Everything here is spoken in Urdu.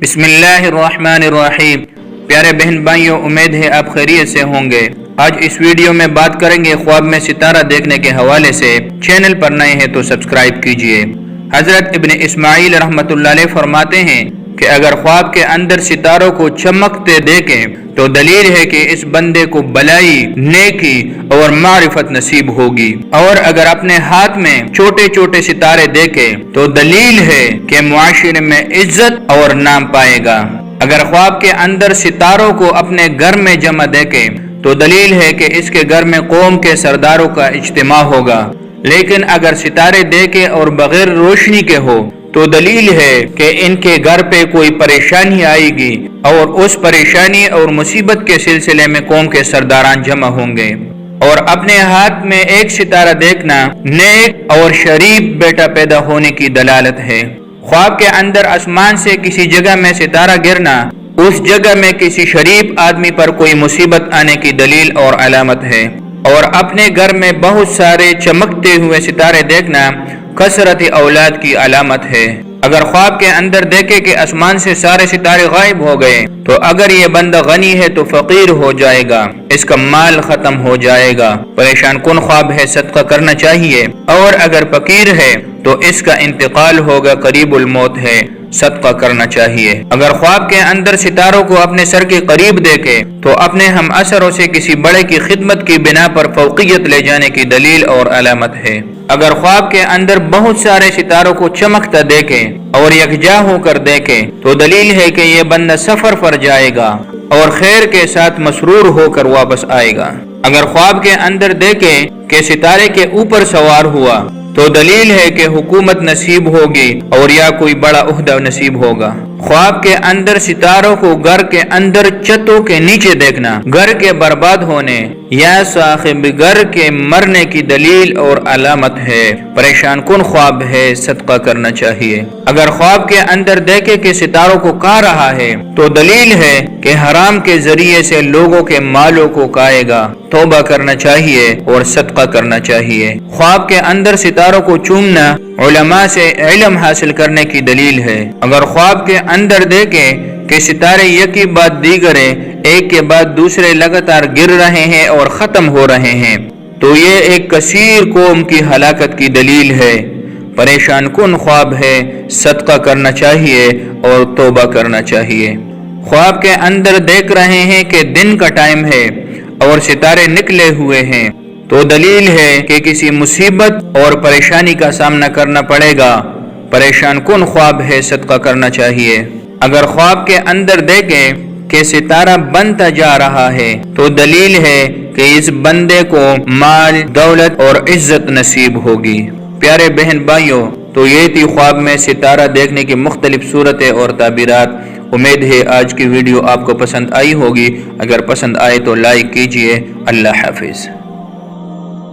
بسم اللہ الرحمن الرحیم۔ پیارے بہن بھائیوں، امید ہے آپ خیریت سے ہوں گے۔ آج اس ویڈیو میں بات کریں گے خواب میں ستارہ دیکھنے کے حوالے سے۔ چینل پر نئے ہیں تو سبسکرائب کیجئے۔ حضرت ابن اسماعیل رحمۃ اللہ علیہ فرماتے ہیں کہ اگر خواب کے اندر ستاروں کو چمکتے دیکھیں تو دلیل ہے کہ اس بندے کو بلائی، نیکی اور معرفت نصیب ہوگی، اور اگر اپنے ہاتھ میں چھوٹے چھوٹے ستارے دیکھے تو دلیل ہے کہ معاشرے میں عزت اور نام پائے گا۔ اگر خواب کے اندر ستاروں کو اپنے گھر میں جمع دیکھے تو دلیل ہے کہ اس کے گھر میں قوم کے سرداروں کا اجتماع ہوگا، لیکن اگر ستارے دیکھے اور بغیر روشنی کے ہو تو دلیل ہے کہ ان کے گھر پہ کوئی پریشانی آئے گی، اور اس پریشانی اور مصیبت کے سلسلے میں قوم کے سرداران جمع ہوں گے۔ اور اپنے ہاتھ میں ایک ستارہ دیکھنا نیک اور شریف بیٹا پیدا ہونے کی دلالت ہے۔ خواب کے اندر آسمان سے کسی جگہ میں ستارہ گرنا اس جگہ میں کسی شریف آدمی پر کوئی مصیبت آنے کی دلیل اور علامت ہے، اور اپنے گھر میں بہت سارے چمکتے ہوئے ستارے دیکھنا کثرت اولاد کی علامت ہے۔ اگر خواب کے اندر دیکھے کہ آسمان سے سارے ستارے غائب ہو گئے تو اگر یہ بندہ غنی ہے تو فقیر ہو جائے گا، اس کا مال ختم ہو جائے گا، پریشان کن خواب ہے، صدقہ کرنا چاہیے۔ اور اگر فقیر ہے تو اس کا انتقال ہوگا، قریب الموت ہے، صدقہ کرنا چاہیے۔ اگر خواب کے اندر ستاروں کو اپنے سر کے قریب دیکھے تو اپنے ہم عصروں سے کسی بڑے کی خدمت کی بنا پر فوقیت لے جانے کی دلیل اور علامت ہے۔ اگر خواب کے اندر بہت سارے ستاروں کو چمکتا دیکھے اور یکجا ہو کر دیکھے تو دلیل ہے کہ یہ بندہ سفر پر جائے گا اور خیر کے ساتھ مسرور ہو کر واپس آئے گا۔ اگر خواب کے اندر دیکھے کہ ستارے کے اوپر سوار ہوا تو دلیل ہے کہ حکومت نصیب ہوگی اور یا کوئی بڑا عہدہ نصیب ہوگا۔ خواب کے اندر ستاروں کو گھر کے اندر چھتوں کے نیچے دیکھنا گھر کے برباد ہونے یا صاحب گھر کے مرنے کی دلیل اور علامت ہے، پریشان کن خواب ہے، صدقہ کرنا چاہیے۔ اگر خواب کے اندر دیکھے کہ ستاروں کو کھا رہا ہے تو دلیل ہے کہ حرام کے ذریعے سے لوگوں کے مالوں کو کھائے گا، توبہ کرنا چاہیے اور صدقہ کرنا چاہیے۔ خواب کے اندر ستاروں کو چومنا علماء سے علم حاصل کرنے کی دلیل ہے۔ اگر خواب کے اندر دیکھے کہ ستارے یکی بعد دیگرے ایک کے بعد دوسرے لگاتار گر رہے ہیں اور ختم ہو رہے ہیں تو یہ ایک کثیر قوم کی ہلاکت کی دلیل ہے، پریشان کن خواب ہے، صدقہ کرنا چاہیے اور توبہ کرنا چاہیے۔ خواب کے اندر دیکھ رہے ہیں کہ دن کا ٹائم ہے اور ستارے نکلے ہوئے ہیں تو دلیل ہے کہ کسی مصیبت اور پریشانی کا سامنا کرنا پڑے گا، پریشان کن خواب ہے، صدقہ کرنا چاہیے۔ اگر خواب کے اندر دیکھیں کہ ستارہ بنتا جا رہا ہے تو دلیل ہے کہ اس بندے کو مال، دولت اور عزت نصیب ہوگی۔ پیارے بہن بھائیوں، تو یہ تھی خواب میں ستارہ دیکھنے کی مختلف صورتیں اور تعبیرات۔ امید ہے آج کی ویڈیو آپ کو پسند آئی ہوگی۔ اگر پسند آئے تو لائک کیجئے۔ اللہ حافظ۔